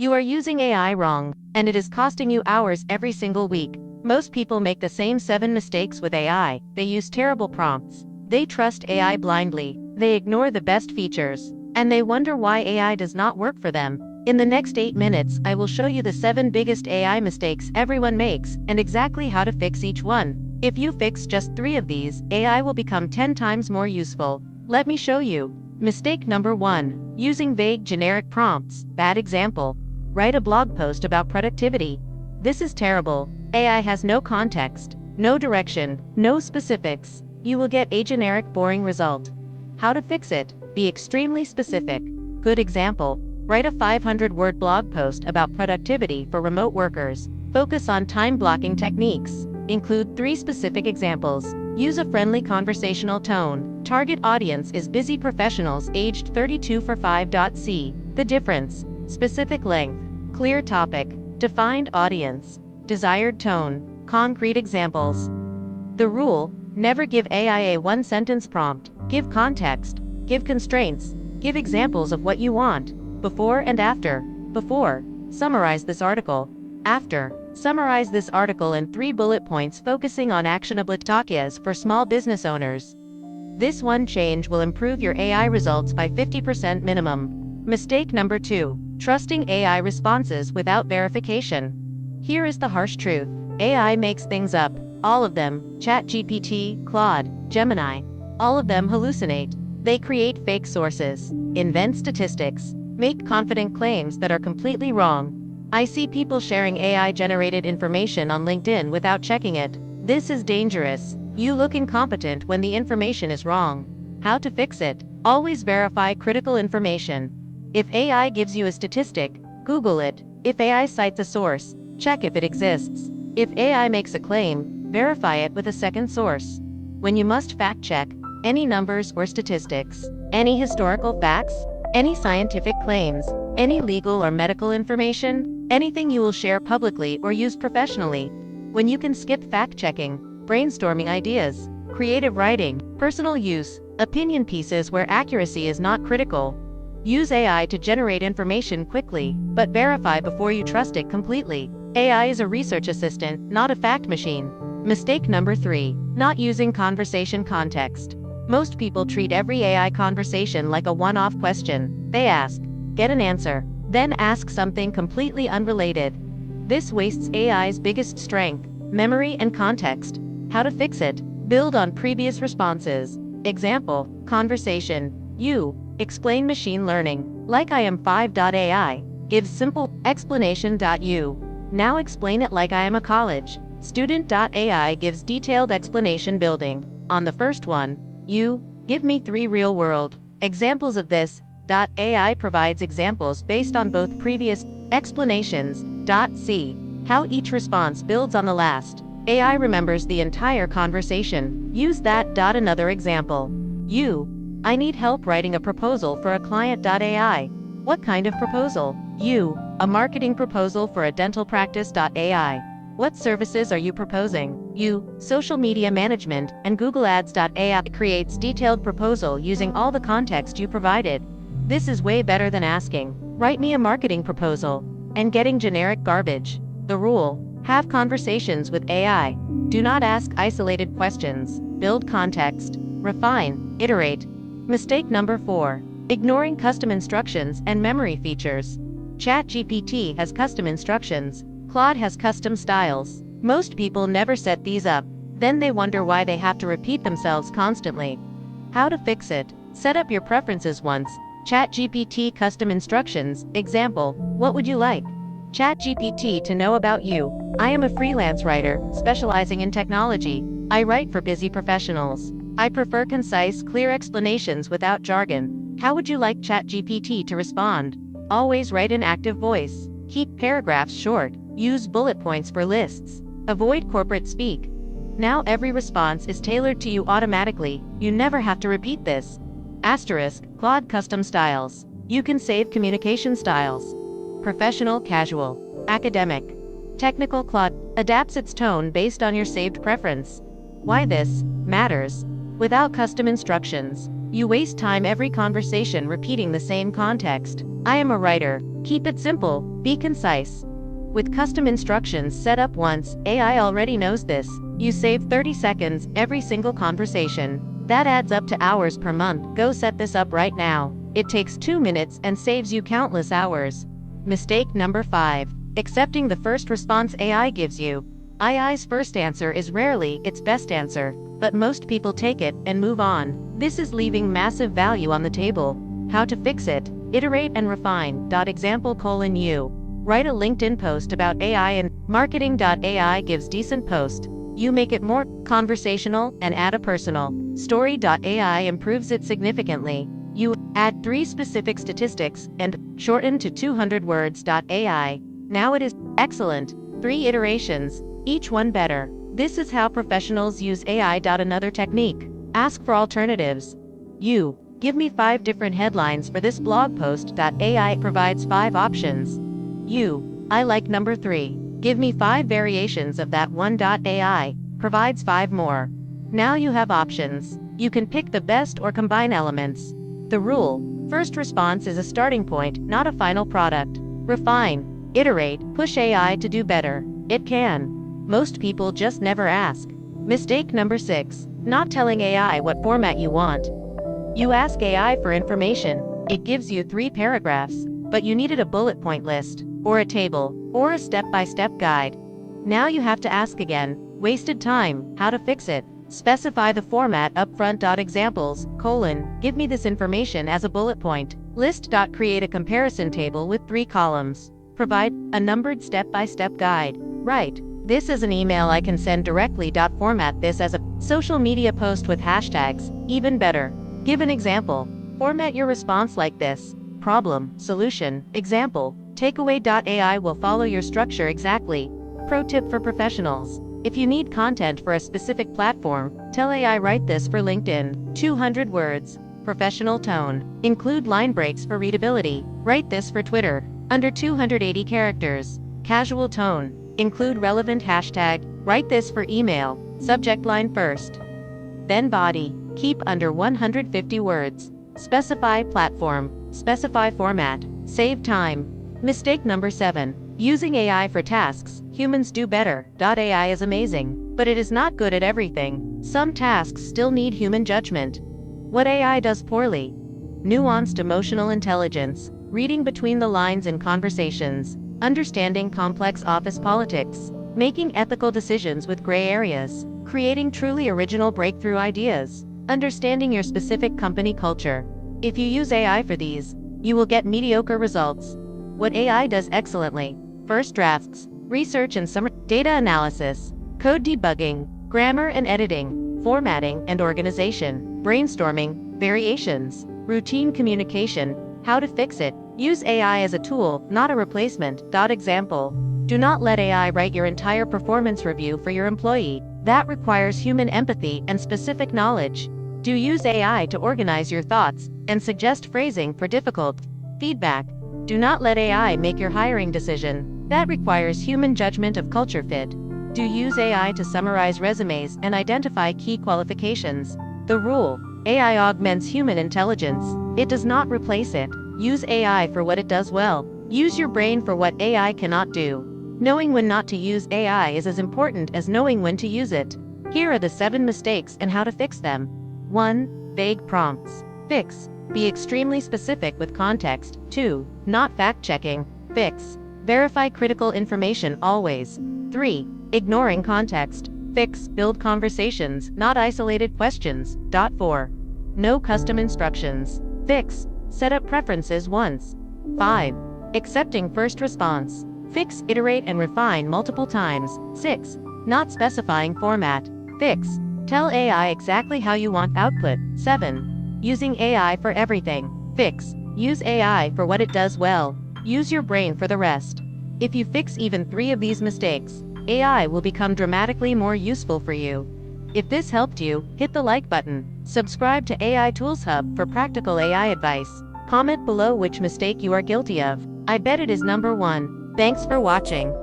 You are using AI wrong, and it is costing you hours every single week. Most people make the same 7 mistakes with AI. They use terrible prompts. They trust AI blindly. They ignore the best features. And they wonder why AI does not work for them. In the next 8 minutes, I will show you the 7 biggest AI mistakes everyone makes, and exactly how to fix each one. If you fix just 3 of these, AI will become 10 times more useful. Let me show you. Mistake number 1. Using vague generic prompts. Bad example. Write a blog post about productivity. This is terrible. AI has no context, no direction, no specifics. You will get a generic, boring result. How to fix it? Be extremely specific. Good example. Write a 500-word blog post about productivity for remote workers. Focus on time blocking techniques. Include 3 specific examples. Use a friendly conversational tone. Target audience is busy professionals aged 32 for 5.c. The difference. Specific length. Clear topic. Defined audience. Desired tone. Concrete examples. The rule: never give AI a one-sentence prompt. Give context. Give constraints. Give examples of what you want. Before and after. Before: summarize this article. After: summarize this article in 3 bullet points focusing on actionable ideas for small business owners. This one change will improve your AI results by 50% minimum. Mistake number 2. Trusting AI responses without verification. Here is the harsh truth. AI makes things up. All of them. ChatGPT, Claude, Gemini. All of them hallucinate. They create fake sources, invent statistics, make confident claims that are completely wrong. I see people sharing AI-generated information on LinkedIn without checking it. This is dangerous. You look incompetent when the information is wrong. How to fix it? Always verify critical information. If AI gives you a statistic, Google it. If AI cites a source, check if it exists. If AI makes a claim, verify it with a second source. When you must fact-check, any numbers or statistics, any historical facts, any scientific claims, any legal or medical information, anything you will share publicly or use professionally. When you can skip fact-checking, brainstorming ideas, creative writing, personal use, opinion pieces where accuracy is not critical. Use AI to generate information quickly, but verify before you trust it completely. AI is a research assistant, not a fact machine. Mistake number 3. Not using conversation context. Most people treat every AI conversation like a one-off question. They ask, get an answer, then ask something completely unrelated. This wastes AI's biggest strength, memory and context. How to fix it? Build on previous responses. Example, conversation. You. Explain machine learning. Like I am 5.ai. Gives simple explanation. You. Now explain it like I am a college student.ai gives detailed explanation building on the first one. You. Give me 3 real-world examples of this. AI provides examples based on both previous explanations. See how each response builds on the last. AI remembers the entire conversation. Use that. Another example. You. I need help writing a proposal for a client.ai. What kind of proposal? You. A marketing proposal for a dental practice.ai. What services are you proposing? You. Social media management and Google Ads.ai creates detailed proposal using all the context you provided. This is way better than asking, write me a marketing proposal, and getting generic garbage. The rule: have conversations with AI. Do not ask isolated questions. Build context. Refine. Iterate. Mistake number 4. Ignoring custom instructions and memory features. ChatGPT has custom instructions. Claude has custom styles. Most people never set these up. Then they wonder why they have to repeat themselves constantly. How to fix it? Set up your preferences once. ChatGPT custom instructions. Example, what would you like? ChatGPT to know about you. I am a freelance writer, specializing in technology. I write for busy professionals. I prefer concise, clear explanations without jargon. How would you like ChatGPT to respond? Always write in active voice. Keep paragraphs short. Use bullet points for lists. Avoid corporate speak. Now every response is tailored to you automatically. You never have to repeat this. Asterisk, Claude custom styles. You can save communication styles. Professional, casual, academic. Technical. Claude adapts its tone based on your saved preference. Why this matters. Without custom instructions, You waste time every conversation repeating the same context. I am a writer. Keep it simple, be concise. With custom instructions set up once, AI already knows this. You save 30 seconds every single conversation. That adds up to hours per month. Go set this up right now. It takes 2 minutes and saves you countless hours. Mistake number 5. Accepting the first response AI gives you. AI's first answer is rarely its best answer, but most people take it and move on. This is leaving massive value on the table. How to fix it? Iterate and refine. Example: write a LinkedIn post about AI and marketing.ai gives decent post. You make it more conversational and add a personal story.ai improves it significantly. You add 3 specific statistics and shorten to 200 words.ai. Now it is excellent. 3 iterations, each one better. This is how professionals use AI. Another technique. Ask for alternatives. You give me 5 different headlines for this blog post. AI provides 5 options. I like number 3. Give me 5 variations of that one. AI provides 5 more. Now you have options. You can pick the best or combine elements. The rule: first response is a starting point, not a final product. Refine, iterate, push AI to do better. It can. Most people just never ask. Mistake number 6. Not telling AI what format you want. You ask AI for information. It gives you 3 paragraphs, but you needed a bullet point list, or a table, or a step-by-step guide. Now you have to ask again. Wasted time. How to fix it? Specify the format upfront. Examples: give me this information as a bullet point. List. Create a comparison table with 3 columns. Provide a numbered step-by-step guide. Write, this is an email I can send directly. Format this as a social media post with hashtags. Even better. Give an example. Format your response like this: problem, solution, example, takeaway. AI will follow your structure exactly. Pro tip for professionals: if you need content for a specific platform, tell AI write this for LinkedIn. 200 words. Professional tone. Include line breaks for readability. Write this for Twitter. Under 280 characters. Casual tone. Include relevant hashtag. Write this for email. Subject line first. Then body. Keep under 150 words. Specify platform. Specify format. Save time. Mistake number 7. Using AI for tasks. Humans do better. AI is amazing, but it is not good at everything. Some tasks still need human judgment. What AI does poorly: nuanced emotional intelligence, reading between the lines in conversations, understanding complex office politics, making ethical decisions with gray areas, creating truly original breakthrough ideas, understanding your specific company culture. If you use AI for these, you will get mediocre results. What AI does excellently: first drafts, research and summary, data analysis, code debugging, grammar and editing, formatting and organization, brainstorming, variations, routine communication. How to fix it? Use AI as a tool, not a replacement. Example: do not let AI write your entire performance review for your employee. That requires human empathy and specific knowledge. Do use AI to organize your thoughts and suggest phrasing for difficult feedback. Do not let AI make your hiring decision. That requires human judgment of culture fit. Do use AI to summarize resumes and identify key qualifications. The rule: AI augments human intelligence. It does not replace it. Use AI for what it does well. Use your brain for what AI cannot do. Knowing when not to use AI is as important as knowing when to use it. Here are the 7 mistakes and how to fix them. 1. Vague prompts. Fix: be extremely specific with context. 2. Not fact-checking. Fix: verify critical information always. 3. Ignoring context. Fix: build conversations, not isolated questions. 4. No custom instructions. Fix: set up preferences once. 5. Accepting first response. Fix: iterate and refine multiple times. 6. Not specifying format. Fix: tell AI exactly how you want output. 7. Using AI for everything. Fix: use AI for what it does well. Use your brain for the rest. If you fix even 3 of these mistakes, AI will become dramatically more useful for you. If this helped you, hit the like button. Subscribe to AI Tools Hub for practical AI advice. Comment below which mistake you are guilty of. I bet it is number 1. Thanks for watching.